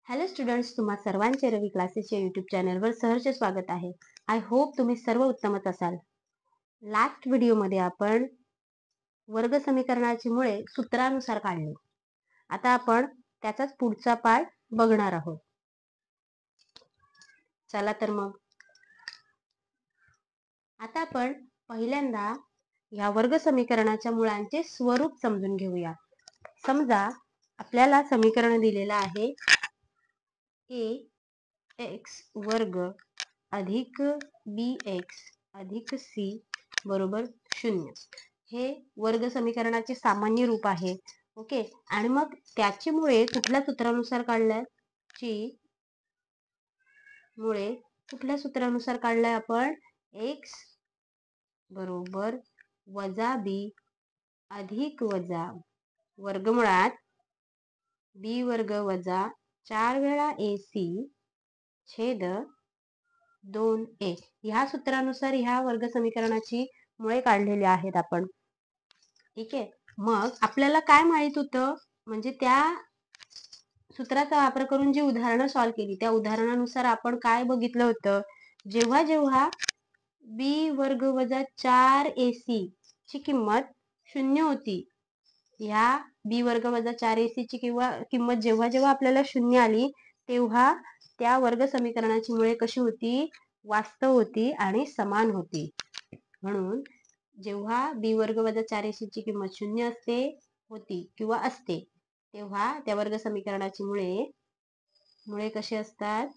Hello students, तुम्हा सर्वांचे रवी क्लासेसच्या यूट्यूब चॅनलवर सहर्ष स्वागत आहे. आय होप तुम्ही सर्व उत्तमच असाल. लास्ट व्हिडिओमध्ये आपण वर्ग समीकरणाची मुळे सूत्रानुसार काढले. आता आपण त्याचाच पुढचा पार्ट बघणार आहोत. चला तर मग आता आपण पहिल्यांदा या वर्ग समीकरणाच्या मुळांचे स्वरूप समजून घेऊया. समजा आपल्याला समीकरण दिलेलं आहे ax वर्ग अधिक bx अधिक c बरोबर 0. हे वर्ग समीकरणाचे सामान्य रूप आहे. ओके, आणि मग त्याची मुळे कुठल्या सूत्रानुसार काढलाय? मुळे कुठल्या सूत्रानुसार काढलाय आपण? x बरोबर वजा b अधिक वजा वर्गमुळात b वर्ग वजा 4 वेळा ac छेद 2a. ह्या सूत्रानुसार ह्या वर्ग समीकरणाची मुळे काढलेली आहेत आपण. ठीक आहे, मग आपल्याला काय माहित होतं? म्हणजे त्या सूत्राचा वापर करून जी उदाहरणं सॉल्व्ह केली त्या उदाहरणानुसार आपण काय बघितलं होतं? जेव्हा जेव्हा b वर्ग वजा 4ac ची किंमत 0 होती, ह्या b वर्ग वजा 4ac ची किंमत जेव्हा जेव्हा आपल्याला 0 आली तेव्हा त्या वर्ग समीकरणाची मुळे कशी होती? वास्तव होती आणि समान होती. म्हणून जेव्हा b वर्ग वजा 4ac ची किंमत 0 असते होती किंवा असते तेव्हा त्या वर्ग समीकरणाची मुळे कशी असतात?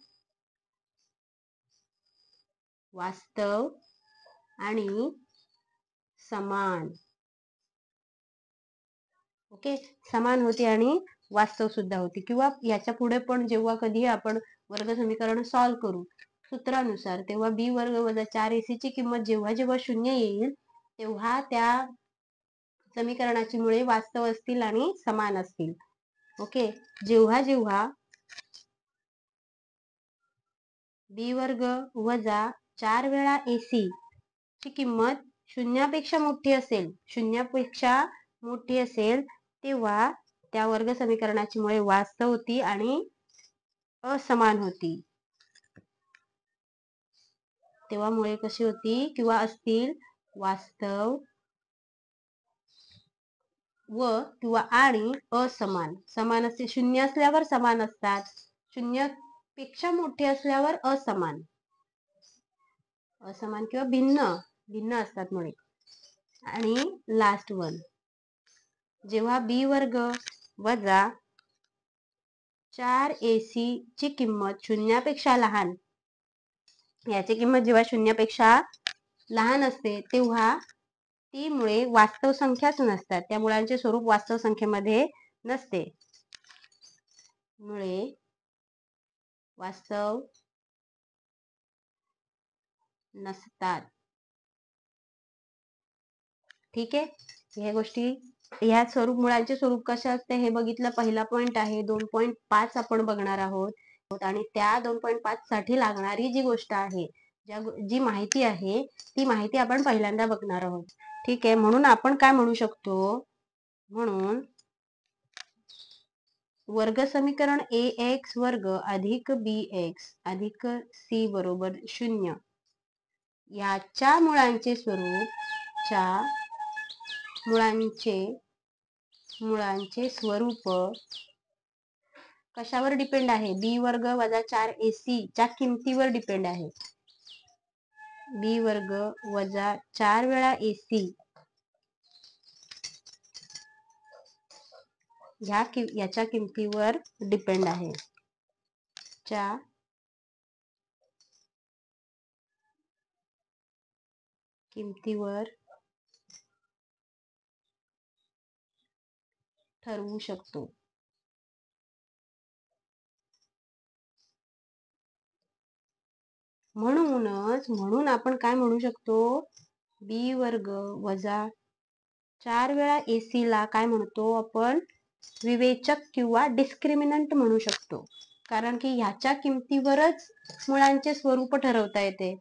वास्तव आणि समान. ओके, समान होती आणि वास्तव सुद्धा होती. किंवा याच्या पुढे पण जेव्हा कधी आपण वर्ग समीकरण सॉल्व्ह करू सूत्रानुसार तेव्हा b वर्ग वजा 4ac ची किंमत जेव्हा जेव्हा 0 येईल तेव्हा त्या समीकरणाची मुळे वास्तव असतील आणि समान असतील. ओके, जेव्हा जेव्हा b वर्ग वजा 4 वेळा ac ची किंमत शून्यापेक्षा मोठी असेल तेव्हा त्या वर्ग समीकरणाची मुळे वास्तव होती आणि असमान होती. तेव्हा मुळे कशी होती किंवा असतील? वास्तव व किंवा आणि असमान. समान असते 0 असल्यावर समान असतात, 0 पेक्षा मोठे असल्यावर असमान किंवा भिन्न असतात मुळे. आणि लास्ट वन, जेव्हा b वर्ग वजा 4ac ची किंमत शून्यापेक्षा लहान, याची किंमत जेव्हा शून्यापेक्षा लहान असते तेव्हा ती मुळे वास्तव संख्याच नसतात. त्या मुळांचे स्वरूप वास्तव संख्येमध्ये नसते. मुळे वास्तव नसतात. ठीक आहे, ह्या गोष्टी ह्या मुळांचे स्वरूप कसे असते हे बघितलं. पहिला पॉइंट आहे 2.5 आपण बघणार आहोत आणि त्या 2.5 साठी लागणारी जी गोष्ट आहे, जी माहिती आहे ती माहिती आपण पहिल्यांदा बघणार आहोत. ठीक आहे, म्हणून आपण काय म्हणू शकतो? म्हणून वर्ग समीकरण ax वर्ग अधिक bx अधिक c बरोबर 0 याच्या मुळांचे स्वरूप कशावर डिपेंड आहे? b वर्ग वजा 4ac च्या किमतीवर डिपेंड आहे. b वर्ग वजा 4 वेळा ac याच्या किमतीवर डिपेंड आहे. च्या किमतीवर ठरवू शकतो. म्हणून आपण काय म्हणू शकतो? b वर्ग वजा 4 वेळा ac ला काय म्हणतो आपण? विवेचक किंवा डिस्क्रिमिनंट म्हणू शकतो, कारण की ह्याच्या किमतीवरच मुळांचे स्वरूप ठरवता येते.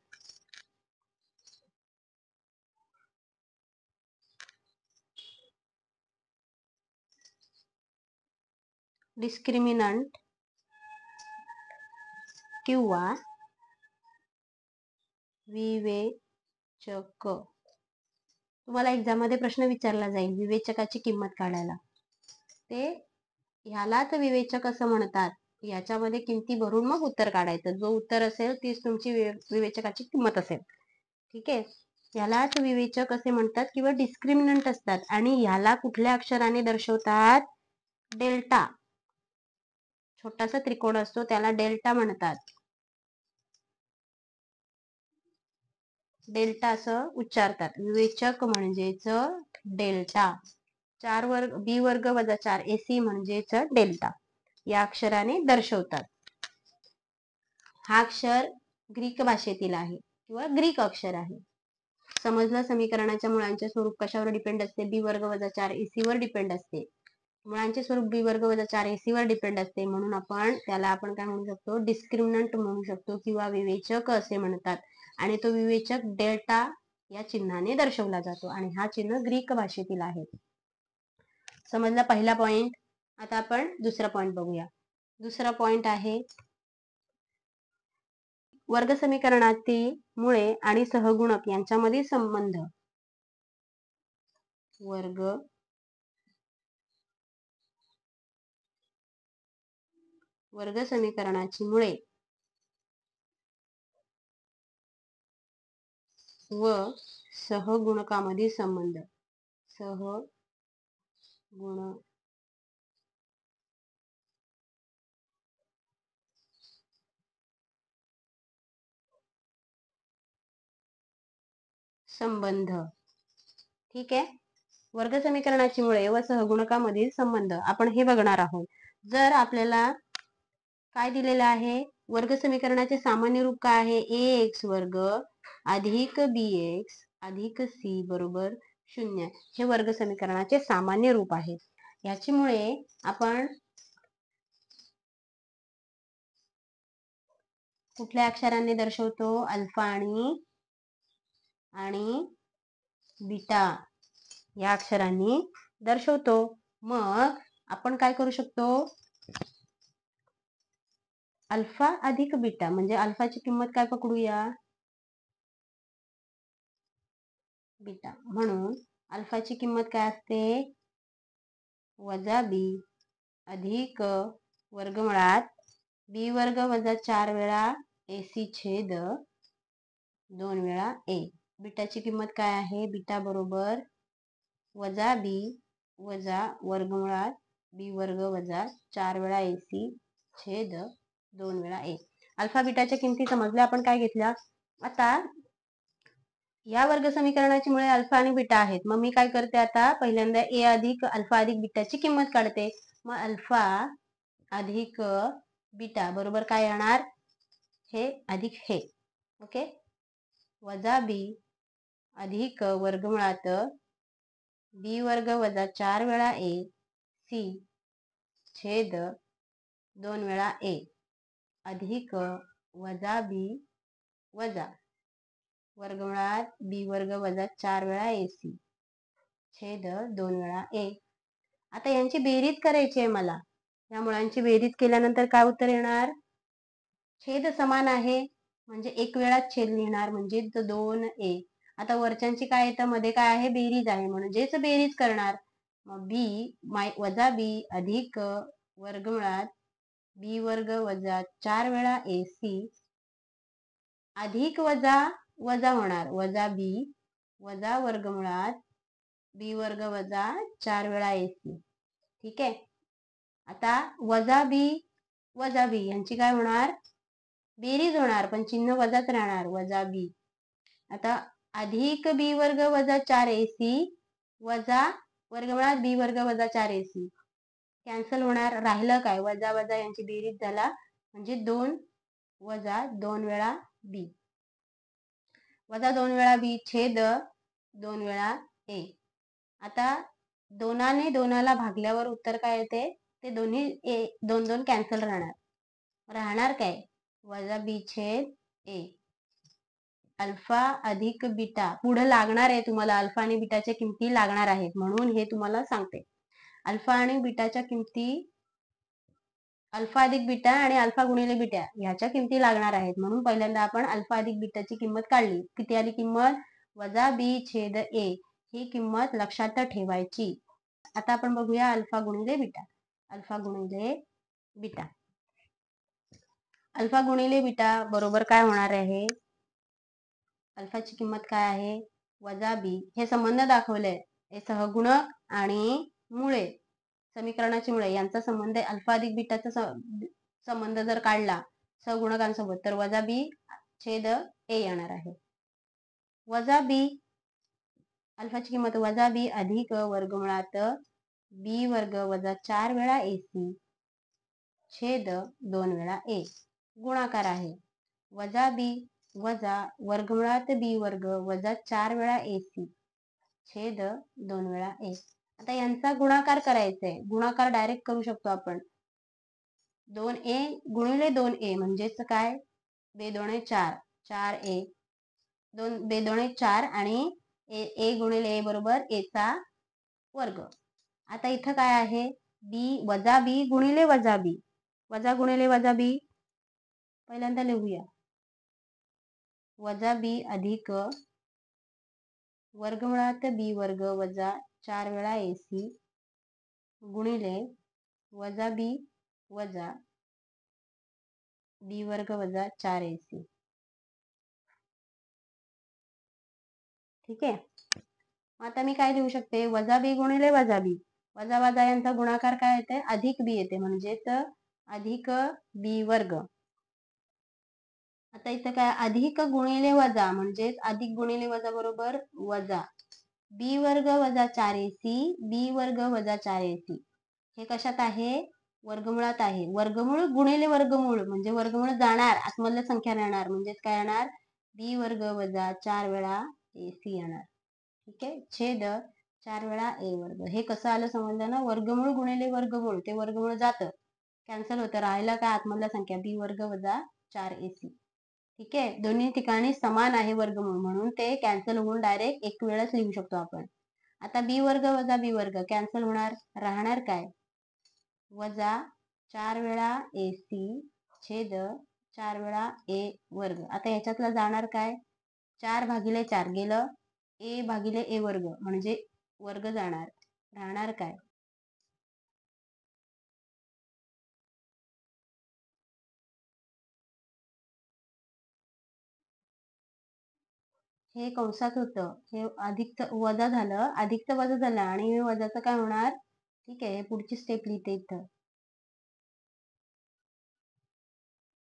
डिस्क्रिमिनंट किंवा विवेचक. तुम्हाला एक्झाम मध्ये प्रश्न विचारला जाईल विवेचकाची किंमत काढायला. ते ह्यालाच विवेचक असं म्हणतात. याच्यामध्ये किमती भरून मग उत्तर काढायचं. जो उत्तर असेल तीच तुमची विवेचकाची किंमत असेल. ठीक आहे. यालाच विवेचक असे म्हणतात किंवा डिस्क्रिमिनंट असतात. आणि ह्याला कुठल्या अक्षराने दर्शवतात? डेल्टा. छोटासा त्रिकोण असतो त्याला डेल्टा म्हणतात. डेल्टा असं उच्चारतात. विवेचक म्हणजेच डेल्टा. 4 वर्ग बी वर्ग वजा 4 AC म्हणजेच डेल्टा या अक्षराने दर्शवतात. हा अक्षर ग्रीक भाषेतील आहे किंवा ग्रीक अक्षर आहे. समजलं. समीकरणाच्या मुळांचे स्वरूप कशावर डिपेंड असते? बी वर्ग वजा 4 AC वर डिपेंड असते. मुळांचे स्वरूप बी वर्ग वजा 4 AC वर डिपेंड असते. म्हणून आपण त्याला काय म्हणू शकतो? डिस्क्रिमिनंट म्हणू शकतो किंवा विवेचक असे म्हणतात. आणि तो विवेचक डेल्टा या चिन्हाने दर्शवला जातो. आणि हा चिन्ह ग्रीक भाषेतील आहे. समजला पहिला पॉइंट. आता आपण दुसरा पॉइंट बघूया. दुसरा पॉइंट आहे वर्ग समीकरणातील मुळे आणि सहगुणक यांच्यामधील संबंध. वर्ग समीकरणाची मुळे व सहगुणकामधील संबंध. संबंध. ठीक आहे. वर्ग समीकरणाची मुळे व सहगुणकामधील संबंध आपण हे बघणार आहोत. जर आपल्याला काय दिलेलं आहे? वर्ग समीकरणाचे सामान्य रूप काय आहे? ax वर्ग अधिक bx अधिक c बरोबर 0. हे वर्ग समीकरणाचे सामान्य रूप आहे. याची मुळे आपण कुठल्या अक्षरांनी दर्शवतो? अल्फा आणि बीटा या अक्षरांनी दर्शवतो. मग आपण काय करू शकतो? अल्फा अधिक बीटा म्हणजे अल्फाची किंमत काय पकडूया? बीटा. म्हणून अल्फाची किंमत काय असते? वजा बी अधिक वर्गमुळात बी वर्ग वजा 4 वेळा AC छेद 2 वेळा A. बीटाची किंमत काय आहे? बीटा बरोबर वजा बी वजा वर्गमुळात बी वर्ग वजा 4 वेळा AC छेद 2 वेळा A. अल्फा बीटाच्या किमती समजल्या. आपण काय घेतल्या? आता या वर्ग समीकरणाची मुळे अल्फा आणि बीटा आहेत. मग मी काय करते? आता पहिल्यांदा A अधिक अल्फा अधिक बीटाची किंमत काढते. मग अल्फा अधिक बीटा बरोबर काय येणार? हे अधिक हे. ओके. वजा बी अधिक वर्गमुळात बी वर्ग वजा 4 वेळा AC छेद 2 वेळा A अधिक वजा बी वजा वर्गमुळात बी वर्ग वजा 4 वेळा AC छेद 2 वेळा A. आता यांची बेरीज करायची आहे मला. या मुळांची बेरीज केल्यानंतर काय उत्तर येणार? छेद समान आहे म्हणजे एक वेळा छेद लिहिणार म्हणजे 2A. आता वरच्यांची काय येतं? मध्ये काय आहे? बेरीज आहे म्हणजेच बेरीज करणार. मग बी वजा बी अधिक वर्गमुळात बी वर्ग वजा 4 वेळा AC अधिक वजा वजा होणार वजा बी वजा वर्गमुळात बी वर्ग वजा 4 वेळा AC. ठीक आहे. आता वजा बी यांची काय होणार? बेरीज होणार पण चिन्ह वजाच राहणार वजा बी. आता अधिक बी वर्ग वजा 4 AC वजा वर्गमुळात बी वर्ग वजा 4 AC कॅन्सल होणार. राहिलं काय? वजा वजा यांची बेरीज झाला म्हणजे 2 वजा 2 वेळा बी वजा 2 वेळा बी छेद 2 वेळा A. आता दोनाने दोनाला भागल्यावर उत्तर काय येते? ते दोन्ही दोन दोन कॅन्सल राहणार काय? वजा बी छेद A. अल्फा अधिक बीटा पुढे लागणार आहे तुम्हाला. अल्फा आणि बीटाच्या किमती लागणार आहेत म्हणून हे तुम्हाला सांगते. अल्फा आणि बीटाच्या किमती अल्फा अधिक बीटा आणि अल्फा गुणिले बीटा ह्याच्या किमती लागणार आहेत. म्हणून पहिल्यांदा आपण अल्फा अधिक बीटाची किंमत काढली. किती आली किंमत? वजा बी छेद ए. ही किंमत लक्षात ठेवायची. आता आपण बघूया अल्फा गुणिले बीटा. अल्फा गुणिले बीटा. अल्फा गुणिले बीटा बरोबर काय होणार आहे? अल्फाची किंमत काय आहे? वजा बी. हे संबंध दाखवले. हे सहगुणक आणि मुळे, समीकरणाची मुळे यांचा संबंध आहे. अल्फा अधिक बीटाचा संबंध जर काढला सहगुणकांसोबत तर वजा बी छेद ए येणार आहे. वजा बी, अल्फाची किंमत वजा बी अधिक वर्गमुळात बी वर्ग वजा 4 वेळा एसी छेद 2 वेळा ए. गुणाकार आहे. वजा बी वजा वर्गमुळात बी वर्ग वजा 4 वेळा एसी छेद 2 वेळा ए. आता यांचा गुणाकार करायचा आहे. गुणाकार डायरेक्ट करू शकतो आपण. 2a गुणिले 2a म्हणजेच काय? बेदोणे 4, 4a. 2 बेदोणे 4 आणि a गुणिले a बरोबर a चा वर्ग. आता इथं काय आहे? b वजा b गुणिले वजा b. वजा गुणिले वजा b पहिल्यांदा लिहूया. वजा बी अधिक वर्गमुळात बी वर्ग वजा 4 वेळा एसी गुणिले वजा बी वजा बी वर्ग वजा 4 एसी. ठीक आहे. आता मी काय लिहू शकते? वजा बी गुणिले वजा बी. वजा वजा यांचा गुणाकार काय येते? अधिक बी येते. म्हणजेच अधिक बी वर्ग. आता इथं काय? अधिक गुणिले वजा म्हणजेच अधिक गुणिले वजा बरोबर वजा बी वर्ग वजा 4 एसी बी वर्ग वजा 4 एसी. हे कशात आहे? वर्गमुळात आहे. वर्गमूळ गुणिले वर्गमूळ म्हणजे वर्गमूळ जाणार, आतमधल्या संख्या राहणार. म्हणजेच काय येणार? बी वर्ग वजा 4 वेळा एसी येणार. ठीक आहे. छेद 4 वेळा ए वर्ग. हे कसं आलं समजलं ना? वर्गमूळ गुणिले वर्गमूळ. ते वर्गमूळ जातं, कॅन्सल होतं. राहिला काय? आतमधल्या संख्या बी वर्ग वजा 4 एसी. ठीक आहे. दोन्ही ठिकाणी समान आहे वर्गमूळ म्हणून ते कॅन्सल होऊन डायरेक्ट एक वेळच लिहू शकतो आपण. आता बी वर्ग वजा बी वर्ग कॅन्सल होणार. राहणार काय? वजा 4 वेळा एसी छेद 4 वेळा ए वर्ग. आता ह्याच्यातला जाणार काय? 4 भागिले 4 गेलं. ए भागिले ए वर्ग म्हणजे वर्ग जाणार. राहणार काय? हे कंसात होतं. हे अधिक वजा झालं. अधिकचं वजा झालं आणि हे वजाचं काय होणार? ठीक आहे. पुढची स्टेप लिहिते इथं.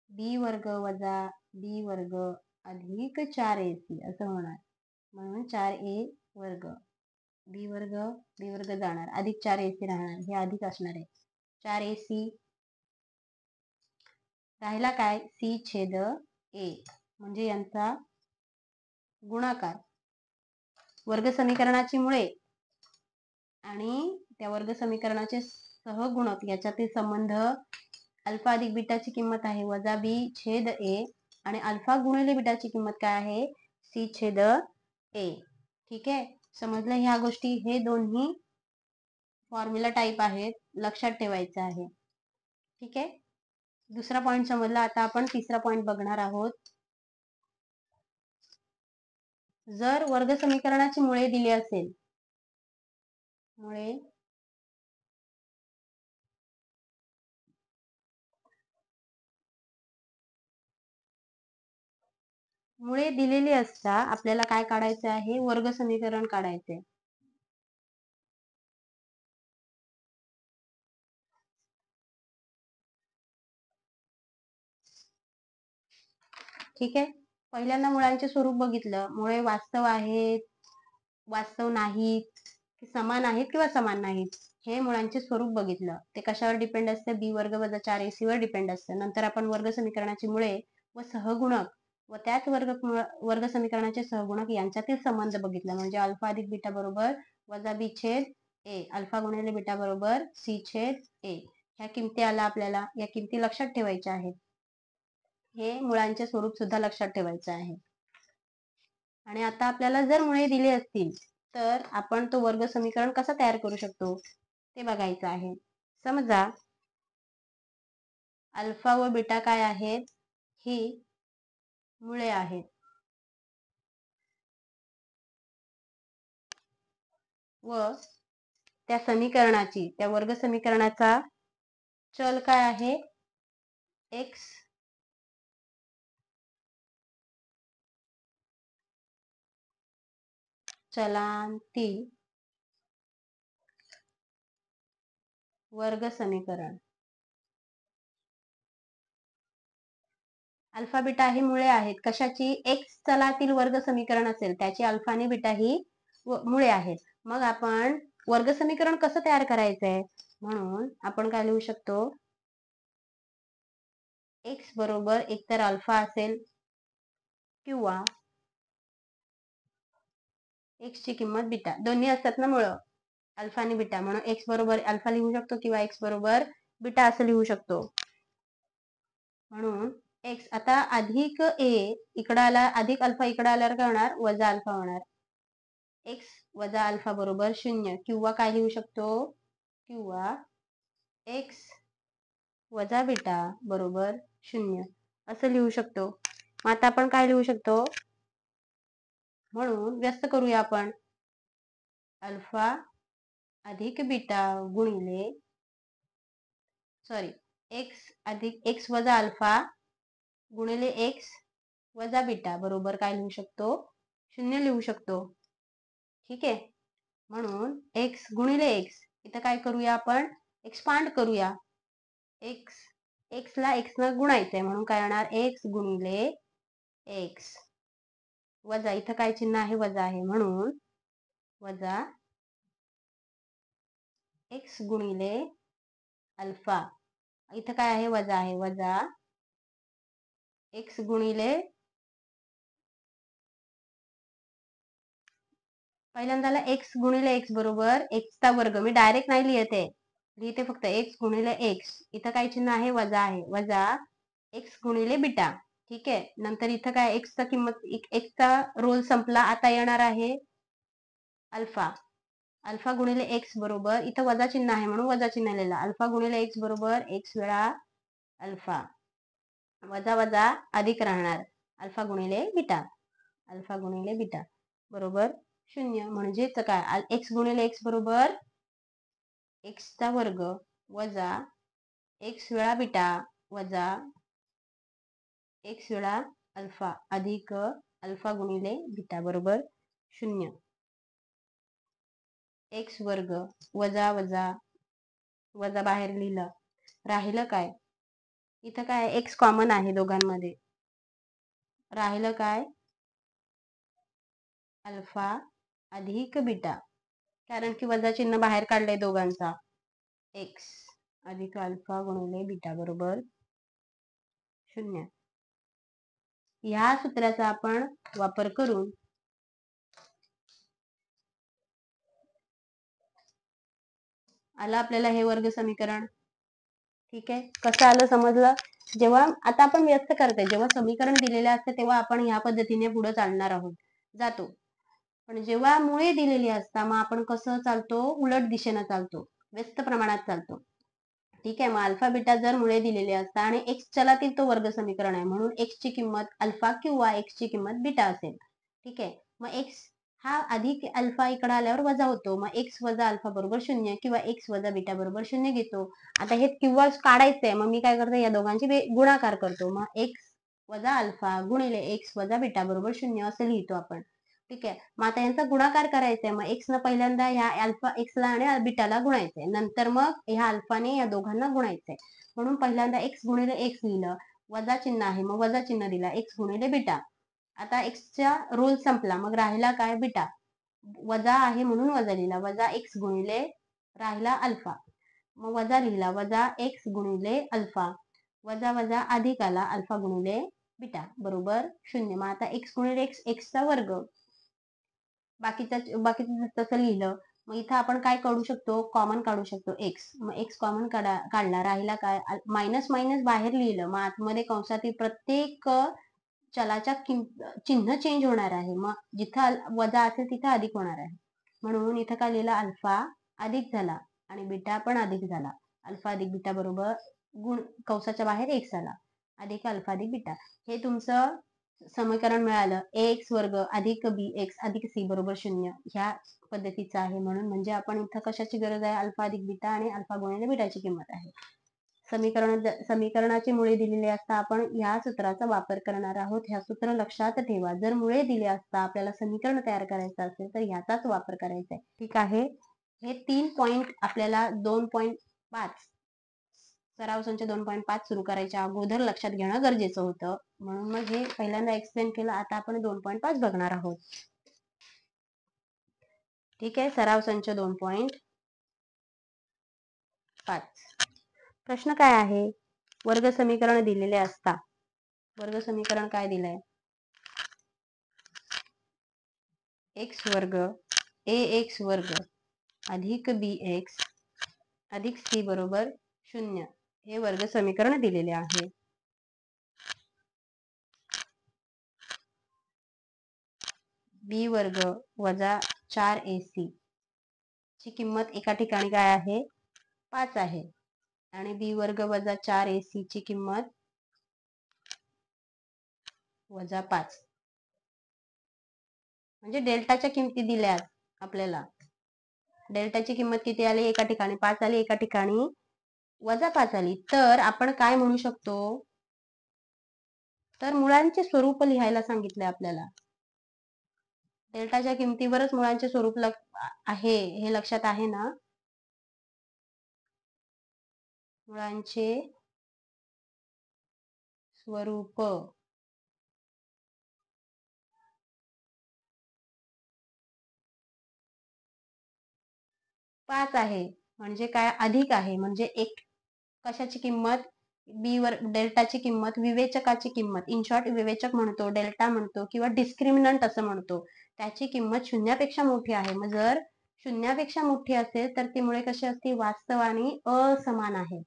बी वर्ग वजा बी वर्ग अधिक 4 एसी असं होणार. म्हणून 4 ए वर्ग बी वर्ग जाणार. अधिक 4 एसी राहणार. हे अधिक असणार आहे. 4 एसी राहिला काय? सी छेद ए म्हणजे यांचा गुणाकार. वर्ग समीकरणाची मुळे आणि त्या वर्ग समीकरणाचे सहगुणक याच्यातील संबंध. अल्फा अधिक बीटाची किंमत आहे वजा बी छेद ए आणि अल्फा गुणिले बीटाची किंमत काय आहे? सी छेद ए. ठीक आहे. समजलं ह्या गोष्टी? हे दोन्ही फॉर्म्युला टाईप आहेत, लक्षात ठेवायचं आहे. ठीक आहे. दुसरा पॉइंट समजला. आता आपण तिसरा पॉइंट बघणार आहोत. जर वर्ग समीकरणाची मुळे दिली असेल, मुळे दिलेली असता आपल्याला काय काढायचं आहे? वर्ग समीकरण काढायचे. ठीक आहे. पहिल्यांदा मुळांचे स्वरूप बघितलं. मुळे वास्तव आहेत, वास्तव नाहीत, समान आहेत किंवा समान नाहीत, हे मुळांचे स्वरूप बघितलं. ते कशावर डिपेंड असते? बी वर्ग वजा 4 एसी वर डिपेंड असतं. नंतर आपण वर्ग समीकरणाची मुळे व सहगुणक व त्याच वर्ग समीकरणाचे सहगुणक यांच्यातील संबंध बघितला. म्हणजे अल्फा अधिक बीटा बरोबर वजा बी छेद ए. अल्फा गुणिले बीटा बरोबर सी छेद ए. ह्या किमती आल्या आपल्याला. या किमती लक्षात ठेवायच्या आहेत. हे मुळांचे स्वरूप सुद्धा लक्षात ठेवायचं आहे. आणि आता आपल्याला जर मुळे दिली असतील तर आपण तो वर्ग समीकरण कसा तयार करू शकतो ते बघायचं आहे. समजा अल्फा व बीटा काय आहेत? ही मुळे आहेत. व त्या समीकरणाची, त्या वर्ग समीकरणाचा चल काय आहे? एक्स. चलांतील वर्ग समीकरण. अल्फा बीटा ही मुळे आहेत. कशाची? एक्स चलातील वर्ग समीकरण असेल त्याची अल्फा आणि बीटा ही मुळे आहेत. मग आपण वर्ग समीकरण कसं तयार करायचंय? म्हणून आपण काय लिहू शकतो? एक्स बरोबर एकतर अल्फा असेल किंवा एक्स ची किंमत बीटा. दोन्ही असतात ना मुळं, अल्फा आणि बीटा, म्हणून एक्स बरोबर अल्फा लिहू शकतो किंवा एक्स बरोबर बीटा असं लिहू शकतो. म्हणून एक्स आता अधिक ए इकडं आला, अधिक अल्फा इकडं आल्यावर काय होणार? वजा अल्फा होणार. एक्स वजा अल्फा बरोबर 0 किंवा काय लिहू शकतो? किंवा एक्स वजा बीटा बरोबर 0 असं लिहू शकतो. मग आता आपण काय लिहू शकतो? म्हणून व्यस्त करूया आपण. अल्फा अधिक बीटा गुणिले एक्स अधिक एक्स वजा अल्फा गुणिले एक्स वजा बीटा बरोबर काय लिहू शकतो? 0 लिहू शकतो. ठीक आहे. म्हणून एक्स गुणिले एक्स इथं काय करूया आपण? एक्सपांड करूया. एक्स ला एक्स न गुणायचंय म्हणून काय होणार? एक्स गुणिले एक्स वजा, इथं काय चिन्ह आहे? वजा आहे, म्हणून वजा एक्स गुणिले अल्फा, इथं काय आहे? वजा आहे, वजा एक्स गुणिले पहिल्यांदाला एक्स गुणिले एक्स बरोबर एक्सचा वर्ग. मी डायरेक्ट नाही लिहिते, लिहिते फक्त एक्स गुणिले एक्स. इथं काय चिन्ह आहे? वजा आहे, वजा एक्स गुणिले बीटा. ठीक आहे. नंतर इथं काय? एक्सचा किंमत, एक्सचा रोल संपला, आता येणार आहे अल्फा. अल्फा गुणिले एक्स बरोबर, इथं वजा चिन्ह आहे म्हणून वजा चिन्ह लिहिला. अल्फा गुणिले एक्स बरोबर एक्स वेळा अल्फा वजा वजा अधिक राहणार अल्फा गुणिले बीटा. अल्फा गुणिले बीटा बरोबर 0. म्हणजेच काय? एक्स गुणिले एक्स बरोबर एक्सचा वर्ग वजा एक्स वेळा बीटा वजा एक्स वेळा अल्फा अधिक अल्फा गुणिले बीटा बरोबर 0. एक्स वर्ग वजा वजा वजा बाहेर लिहिलं, राहिलं काय? इथं काय? एक्स कॉमन आहे दोघांमध्ये, राहिलं काय? अल्फा अधिक बीटा, कारण की वजा चिन्ह बाहेर काढलंय दोघांचा. एक्स अधिक अल्फा गुणिले बीटा बरोबर 0. ह्या सूत्राचा आपण वापर करून आलं आपल्याला हे वर्ग समीकरण. ठीक आहे. कसं आलं समजलं? जेव्हा आता आपण व्यस्त करते, जेव्हा समीकरण दिलेले असते तेव्हा आपण ह्या पद्धतीने पुढे चालणार आहोत, जातो. पण जेव्हा मुळे दिलेली असतात मग आपण कसं चालतो? उलट दिशेनं चालतो, व्यस्त प्रमाणात चालतो. ठीक आहे. मग अल्फा बीटा जर मुळे दिलेले असतात आणि एक्स चलातील तो वर्ग समीकरण आहे म्हणून एक्स ची किंमत अल्फा किंवा एक्स ची किंमत बीटा असेल. ठीक आहे. मग एक्स हा अधिक अल्फा इकडे आल्यावर वजा होतो, मग एक्स वजा अल्फा बरोबर 0 किंवा एक्स वजा बीटा बरोबर 0 घेतो. आता हे किंवा काढायचंय, मग मी काय करतो? या दोघांची गुणाकार करतो. मग एक्स वजा अल्फा गुणिले एक्स वजा बीटा बरोबर 0 असं लिहितो आपण. ठीक आहे. मग आता यांचा गुणाकार करायचा आहे, मग एक्स न पहिल्यांदा ह्या अल्फा एक्सला आणि बीटाला गुणायचंय, नंतर मग ह्या अल्फाने या दोघांना गुणायचंय. म्हणून पहिल्यांदा एक्स गुणिले एक्स लिहिलं, वजा चिन्ह आहे मग वजा चिन्ह दिला, एक्स गुणिले बीटा. आता एक्सचा रोल संपला, मग राहिला काय? बीटा. वजा आहे म्हणून वजा लिहिला, वजा एक्स गुणिले राहिला अल्फा, मग वजा लिहिला, वजा एक्स गुणिले अल्फा वजा वजा अधिक आला अल्फा गुणिले बीटा बरोबर 0. मग आता एक्स गुणिले एक्स एक्सचा वर्ग, बाकीचं तसं लिहिलं. मग इथं आपण काय काढू शकतो? कॉमन काढू शकतो एक्स. मग एक्स कॉमन काढला, राहिला काय? मायनस मायनस बाहेर लिहिलं, मग आतमध्ये कंसातील प्रत्येक चलाच्या चिन्ह चेंज होणार आहे. मग जिथं वजा असेल तिथं अधिक होणार आहे. म्हणून इथं काय लिहिलं? अल्फा अधिक झाला आणि बीटा पण अधिक झाला. अल्फा अधिक बीटा बरोबर गुण कंसाच्या बाहेर एक्स आला अधिक अल्फा अधिक बीटा. हे तुमचं समीकरण मिळालं. एक्स वर्ग अधिक बी एक्स अधिक सी बरोबर 0 ह्या पद्धतीचं आहे. म्हणून म्हणजे आपण इथं कशाची गरज आहे? अल्फा अधिक बीटा आणि अल्फा गुणिले बीटाची किंमत आहे. समीकरणाची मुळे दिलेली असता आपण ह्या सूत्राचा वापर करणार आहोत. ह्या सूत्र लक्षात ठेवा. जर मुळे दिले असता आपल्याला समीकरण तयार करायचं असेल तर ह्याचाच वापर करायचा आहे. ठीक आहे. हे 3 पॉइंट आपल्याला 2.5 सराव संच 2.5 सुरू करायच्या अगोदर लक्षात घेणं गरजेचं होतं. म्हणून मग हे पहिल्यांदा एक्सप्लेन केलं. आता आपण 2.5 बघणार आहोत. ठीक आहे. सराव संच 2.5. प्रश्न काय आहे? वर्ग समीकरण दिलेले असता वर्ग समीकरण काय दिलंय? एक्स वर्ग ए एक्स वर्ग अधिक बी एक्स अधिक सी बरोबर 0 हे वर्ग समीकरण दिलेले आहे. बी वर्ग वजा 4ac ची किंमत एका ठिकाणी काय आहे? 5 आहे. आणि बी वर्ग वजा 4ac ची किंमत वजा 5. म्हणजे डेल्टाच्या किमती दिल्या आपल्याला. डेल्टाची किंमत किती आली? एका ठिकाणी 5 आली, एका ठिकाणी वजा 5 आली. तर आपण काय म्हणू शकतो? तर मुळांचे स्वरूप लिहायला सांगितले आपल्याला. डेल्टाच्या किमतीवरच मुळांचे स्वरूप आहे हे लक्षात आहे ना? मुळांचे स्वरूप पाच आहे म्हणजे काय? अधिक आहे म्हणजे एक कशाची किंमत? बी वर डेल्टाची किंमत, विवेचकाची किंमत. इन शॉर्ट विवेचक म्हणतो, डेल्टा म्हणतो किंवा डिस्क्रिमिनंट असं म्हणतो. त्याची किंमत शून्यापेक्षा मोठी आहे. मग जर शून्यापेक्षा मोठी असेल तर ती मुळे कशी असते? वास्तव आणि असमान आहे.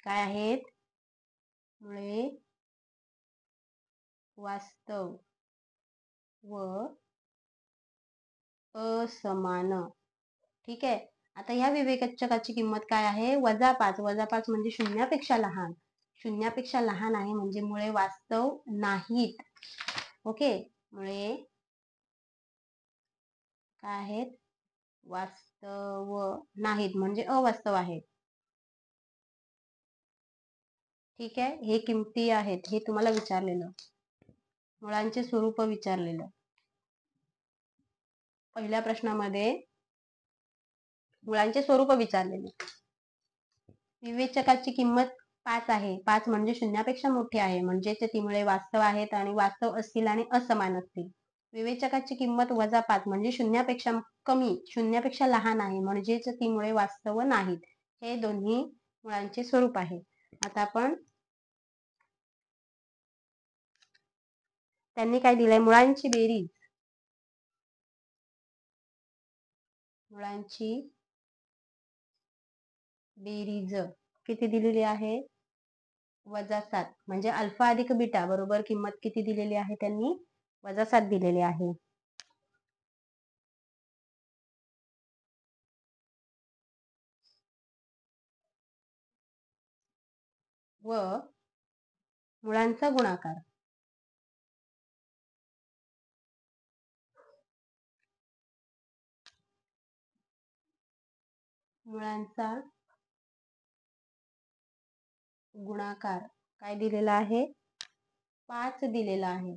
काय आहेत? मुळे वास्तव व असमान. ठीक आहे. आता ह्या विवेचकाची किंमत काय आहे? वजा 5. वजा 5 म्हणजे शून्यापेक्षा लहान. शून्यापेक्षा लहान आहे म्हणजे मुळे वास्तव नाहीत. ओके. मुळे काय आहेत? वास्तव नाहीत म्हणजे अवास्तव आहेत. ठीक आहे. हे किमती आहेत. हे तुम्हाला विचारलेलं. मुळांचे स्वरूप विचारलेलं. पहिल्या प्रश्नामध्ये मुळांचे स्वरूप विचारलेले. विवेचकाची किंमत 5 आहे. 5 म्हणजे शून्यापेक्षा मोठी आहे म्हणजे ती मुळे वास्तव आहेत आणि वास्तव असतील आणि असमान असतील. विवेचकाची किंमत वजा 5 म्हणजे शून्यापेक्षा कमी, शून्यापेक्षा लहान आहे म्हणजेच ती मुळे वास्तव नाहीत. हे दोन्ही मुळांचे स्वरूप आहे. आता आपण त्यांनी काय दिलंय? मुळांची बेरीज. मुळांची बेरीज किती दिलेली आहे? वजा 7 म्हणजे अल्फा अधिक बीटा बरोबर किंमत किती दिलेली आहे? त्यांनी वजा 7 दिलेली आहे. व मुळांचा गुणाकार. मुळांचा गुणाकार काय दिलेला आहे? 5 दिलेला आहे.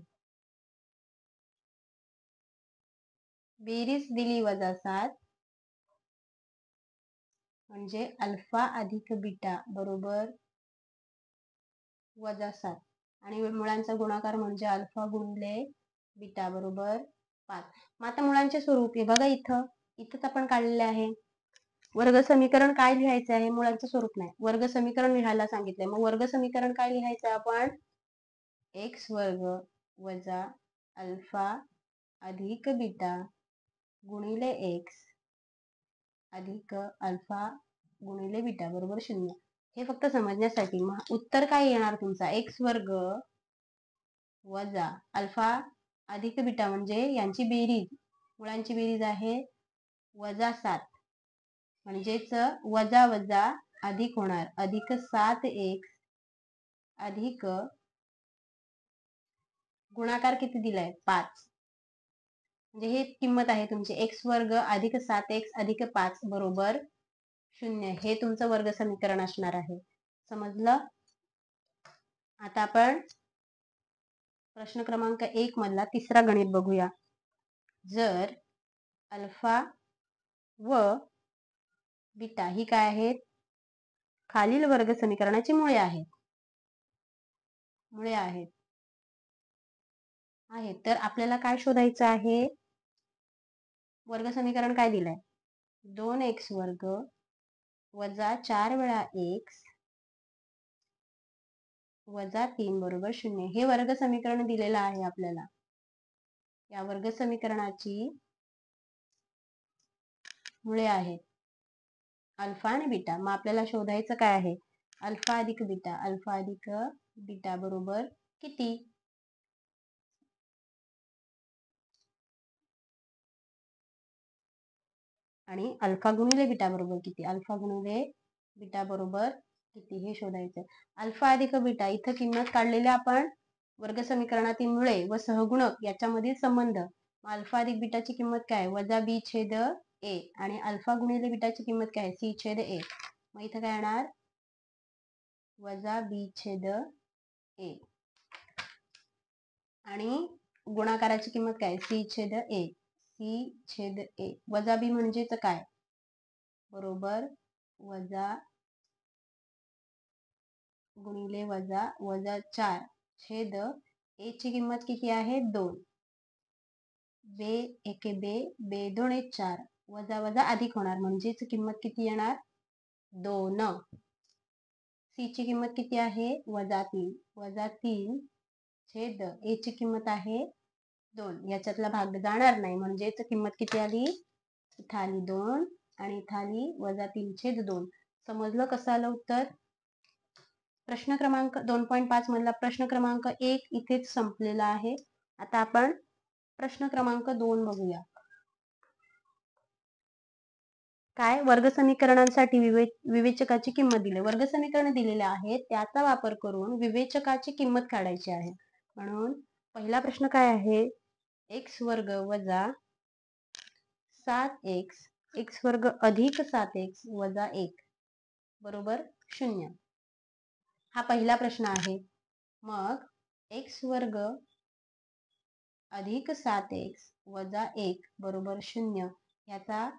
बेरीज दिली वजा 7 म्हणजे अल्फा अधिक बीटा बरोबर वजा 7 आणि मुळांचा गुणाकार म्हणजे अल्फा गुणिले बीटा बरोबर 5. मग आता मुळांचे स्वरूप आहे बघा इथंच आपण काढलेले आहे. वर्ग समीकरण काय लिहायचं आहे? मुळांचं स्वरूप नाही, वर्ग समीकरण लिहायला सांगितलंय. मग वर्ग समीकरण काय लिहायचं आपण? एक्स वर्ग वजा अल्फा अधिक बीटा गुणिले एक्स अधिक अल्फा गुणिले बीटा बरोबर 0. हे फक्त समजण्यासाठी. मग उत्तर काय येणार तुमचा? एक्स वर्ग वजा अल्फा अधिक बीटा म्हणजे यांची बेरीज, मुळांची बेरीज आहे वजा 7 म्हणजेच वजा वजा अधिक होणार अधिक 7x अधिक गुणाकार किती दिलाय 5, म्हणजे हे किंमत आहे तुमची x वर्ग अधिक 7x अधिक 5 बरोबर 0. हे तुमचं वर्ग समीकरण असणार आहे. समजलं? आता आपण प्रश्न क्रमांक 1 मधला तिसरा गणित बघूया. जर अल्फा व बीटा ही काय आहेत? खालील वर्ग समीकरणाची मुळे आहेत. तर आपल्याला काय शोधायचं आहे? वर्ग समीकरण काय दिलंय? 2x वर्ग वजा 4 वेळा x वजा 3 बरोबर 0. हे वर्ग समीकरण दिलेलं आहे आपल्याला. या वर्ग समीकरणाची मुळे आहेत अल्फा आणि बीटा. मग आपल्याला शोधायचं काय आहे? अल्फा अधिक बीटा बरोबर किती? आणि अल्फा गुणिले बीटा बरोबर किती? अल्फा गुणिले बीटा बरोबर किती हे शोधायचं. अल्फा अधिक बीटा इथं किंमत काढलेली आपण वर्ग समीकरणातील मुळे व सहगुणक याच्यामधील संबंध. अल्फा अधिक बीटाची किंमत काय? वजा बी छेद ए. आणि अल्फा गुणिले बीटाची किंमत काय? सी छेद ए. मग इथं काय येणार? वजा बी छेद ए. आणि गुणाकाराची किंमत काय? सी छेद ए. वजा बी म्हणजेच काय? बरोबर वजा गुणिले वजा 4 छेद ए ची किंमत किती आहे? 2. बे एके बे 2 1 4 वजा वजा अधिक होणार म्हणजेच किंमत किती येणार? 2. सी ची किंमत किती आहे? वजा 3 छेद ए ची किंमत आहे 2. याच्यातला भाग जाणार नाही म्हणजेच किंमत किती आली? इथं आली 2 आणि इथं आली वजा 3 छेद 2. समजलं कसं आलं उत्तर? प्रश्न क्रमांक 2.5 मधला प्रश्न क्रमांक 1 इथेच संपलेला आहे. आता आपण प्रश्न क्रमांक 2 बघूया. काय? वर्ग समीकरणांसाठी विवेचकाची किंमत दिली. वर्ग समीकरण दिलेले आहे त्याचा वापर करून विवेचकाची किंमत काढायची आहे. म्हणून पहिला प्रश्न काय आहे? x वर्ग वजा 7x x वर्ग अधिक 7x वजा 1 बरोबर 0. हा पहिला प्रश्न आहे. मग x वर्ग अधिक 7x वजा 1 बरोबर 0 याचा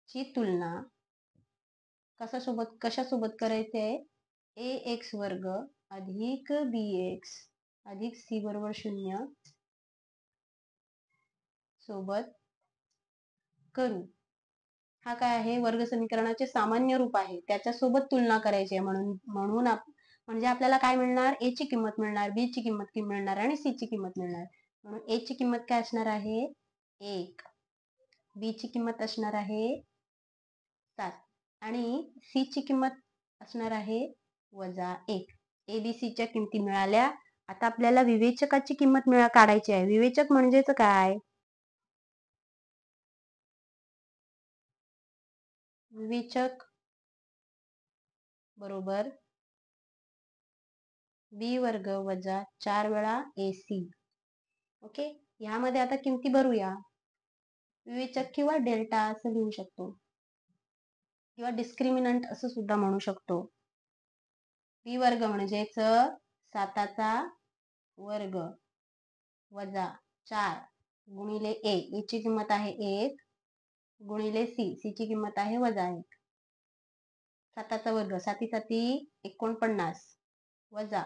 ची तुलना कशासोबत करायची आहे? ax वर्ग अधिक bx अधिक c बरोबर 0 सोबत करू. हा काय आहे? वर्ग समीकरणाचे सामान्य रूप आहे त्याच्यासोबत तुलना करायची आहे. म्हणून म्हणजे आपल्याला काय मिळणार? a ची किंमत मिळणार, b ची किंमत मिळणार आणि c ची किंमत मिळणार. म्हणून a ची किंमत काय असणार आहे? 1. b ची किंमत असणार आहे 7 आणि c ची किंमत असणार आहे वजा 1. a b c च्या किमती मिळाल्या. आता आपल्याला विवेचकाची किंमत काढायची आहे. विवेचक म्हणजेच काय? विवेचक बरोबर b वर्ग वजा 4 वेळा ac. ओके, यामध्ये आता किमती भरूया. विवेचक किंवा डेल्टा असं लिहू शकतो किंवा डिस्क्रिमिनंट असं सुद्धा म्हणू शकतो. b वर्ग म्हणजेच 7चा वर्ग वजा 4 गुणिले a ची किंमत आहे 1 गुणिले c ची किंमत आहे वजा 1. 7चा वर्ग 7 7 49 वजा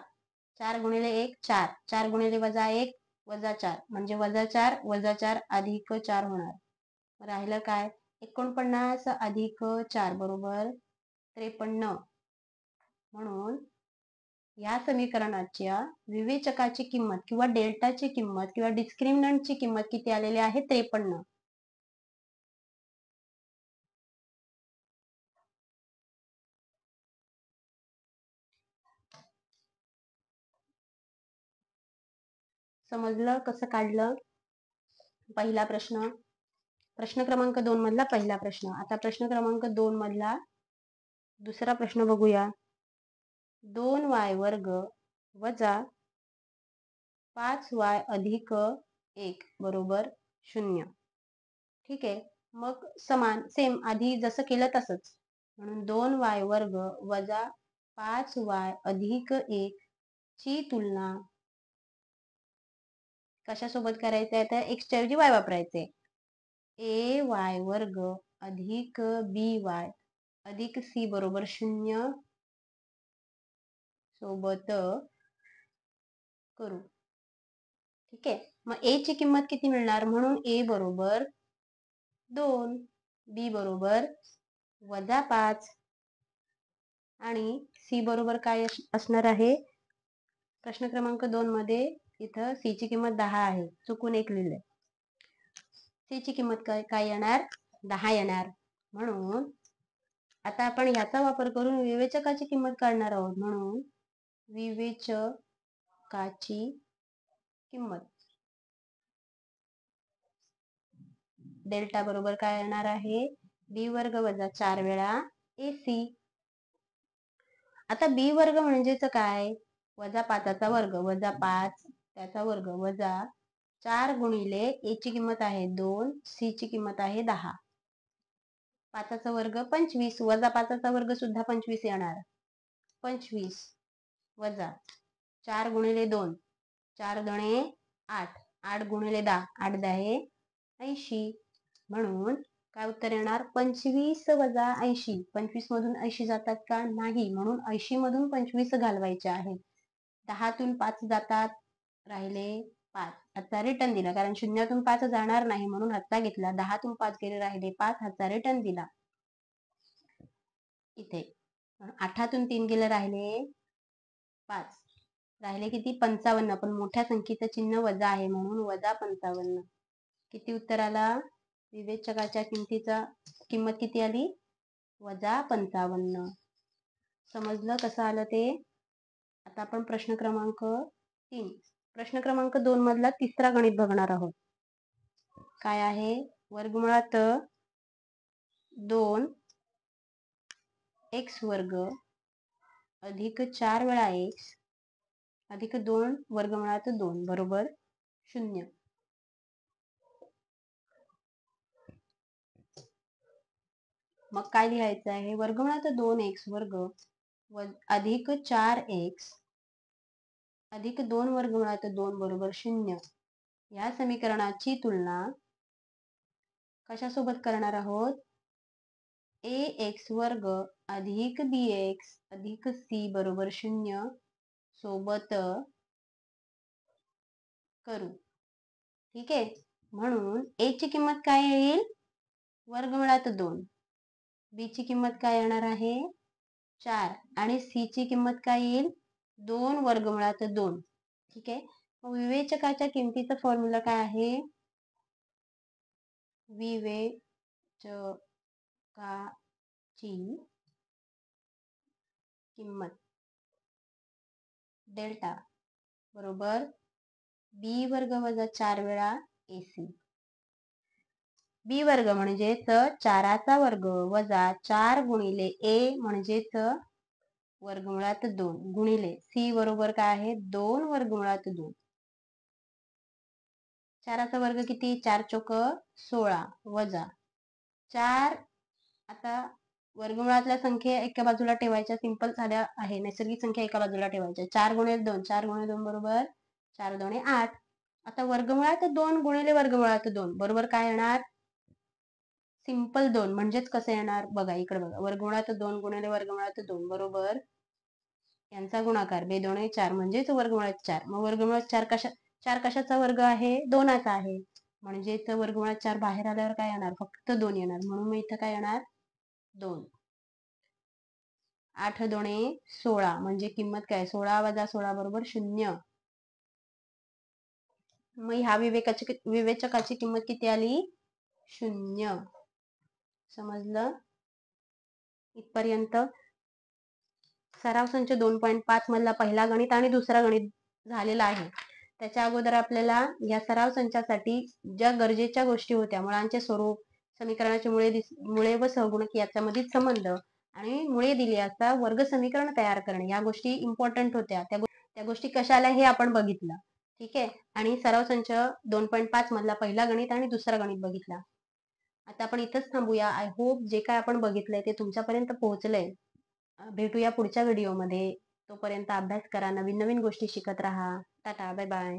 4 गुणिले 1 4 4 गुणिले वजा 1 वजा 4 म्हणजे वजा 4 अधिक 4 होणार. राहिलं काय? 49 अधिक 4 बरोबर 53. म्हणून या समीकरणाच्या विवेचकाची किंमत किंवा डेल्टाची किंमत किंवा डिस्क्रिमिनंटची किंमत किती आलेली आहे? 53. समजलं कसं काढलं? पहिला प्रश्न. प्रश्न क्रमांक 2 मधला पहिला प्रश्न. आता प्रश्न क्रमांक 2 मधला दुसरा प्रश्न बघूया. 2y वर्ग वजा 5y अधिक 1 बरोबर 0. ठीक आहे. मग समान सेम आधी जसं केलं तसंच. म्हणून 2y वर्ग वजा 5y अधिक 1 ची तुलना कशासोबत करायचं आहे? तर x च्या ऐवजी y वापरायचे. ay वर्ग अधिक by अधिक c बरोबर 0 सोबत करू. ठीक आहे. मग a ची किंमत किती मिळणार? म्हणून a बरोबर 2, b बरोबर वजा 5 आणि c बरोबर काय असणार आहे? प्रश्न क्रमांक 2 मध्ये इथं c ची किंमत 10 आहे. चुकून 1 लिहिलंय. c ची किंमत काय येणार? 10 येणार. म्हणून आता आपण ह्याचा वापर करून विवेचकाची किंमत काढणार आहोत. म्हणून विवेचकाची किंमत डेल्टा बरोबर काय येणार आहे? b वर्ग वजा 4 वेळा ac. आता b वर्ग म्हणजेच काय? वजा 5चा वर्ग वजा 5 त्याचा वर्ग वजा 4 गुणिले a ची किंमत आहे 2, c ची किंमत आहे 10. 5चा वर्ग 25 वजा 5चा वर्ग सुद्धा 25 येणार. 25 वजा 4 गुणिले 2 4 दुणे 8 8 गुणिले 10 8 10 80. म्हणून काय उत्तर येणार? 25 वजा 80. 25 मधून 80 जातात का? नाही. म्हणून 80 मधून 25 घालवायचे आहेत. 10तून 5 जातात, राहिले 5. हातचा रिटर्न दिला कारण शून्यातून 5 जाणार नाही म्हणून हातचा घेतला. 10तून 5 गेले, राहिले 5. हातचा रिटर्न दिला. इथे 8तून 3 गेले, राहिले 5. राहिले किती? 55. पण मोठ्या संख्येचं चिन्ह वजा आहे म्हणून वजा 55. किती उत्तर आला? विवेचकाच्या किंमत किती आली? वजा 55. समजलं कसं आलं ते? आता आपण प्रश्न क्रमांक 3. प्रश्न क्रमांक 2 मधला तिसरा गणित बघणार आहोत. काय आहे? वर्गमुळात 2x वर्ग अधिक 4 वेळा x अधिक 2 वर्गमुळात 2 बरोबर 0. मग काय लिहायचं आहे? वर्गमुळात 2x वर्ग अधिक 4x अधिक 2 वर्गमुळात 2 बरोबर 0. या समीकरणाची तुलना कशासोबत करणार आहोत? ax वर्ग अधिक bx अधिक c बरोबर 0 सोबत करू. ठीक आहे. म्हणून a ची किंमत काय येईल? वर्गमुळात 2. b ची किंमत काय येणार आहे? 4 आणि c ची किंमत काय येईल? 2 वर्गमुळात 2. ठीक आहे. मग विवेचकाच्या किमतीचा फॉर्म्युला काय आहे? विवेचकाची किंमत डेल्टा बरोबर b वर्ग वजा 4 वेळा ac. b वर्ग म्हणजेच 4चा वर्ग वजा 4 गुणिले a म्हणजेच वर्गमुळात 2 गुणिले c बरोबर काय आहे? 2 वर्गमुळात 2. 4चा वर्ग किती? 4 चोक 16 वजा 4. आता वर्गमुळातल्या संख्या एका बाजूला ठेवायच्या, सिंपल झाल्या आहे. नैसर्गिक संख्या एका बाजूला ठेवायच्या. 4 गुणिले 2 4 गुणिले 2 बरोबर 4 2 8. आता वर्गमुळात 2 गुणिले वर्गमुळात 2 बरोबर काय येणार? सिंपल 2 म्हणजेच कसं येणार? बघा इकडे बघा. वर्गमुळात 2 गुणिले वर्गमुळात 2 बरोबर यांचा गुणाकार 2 2 4 म्हणजेच वर्गमुळात 4. मग वर्गमुळात 4 कशाचा वर्ग आहे? 2चा आहे. म्हणजेच वर्गमुळात 4 बाहेर आल्यावर काय येणार? फक्त 2 येणार. म्हणून मग इथं काय येणार? 2. 8 2 16 म्हणजे किंमत काय? 16 वजा 16 बरोबर 0. मग ह्या विवेचकाची किंमत किती आली? 0. समजलं? इथपर्यंत सराव संच 2.5 मधला पहिला गणित आणि दुसरा गणित झालेला आहे. त्याच्या अगोदर आपल्याला या सराव संचासाठी ज्या गरजेच्या गोष्टी होत्या, मुळांचे स्वरूप, समीकरणाचे मुळे व सहगुणक याच्यामधील संबंध आणि मुळे दिली असता वर्ग समीकरण तयार करणे या गोष्टी इम्पॉर्टंट होत्या. त्या गोष्टी कशा आल्या हे आपण बघितलं. ठीक आहे. आणि सराव संच 2.5 मधला पहिला गणित आणि दुसरा गणित बघितला. आता आपण इथंच थांबूया. आय होप जे काय आपण बघितलंय ते तुमच्यापर्यंत पोहोचलंय. भेटूया पुढच्या व्हिडिओमध्ये. तोपर्यंत अभ्यास करा, नवीन नवीन गोष्टी शिकत राहा. Tata, bye bye.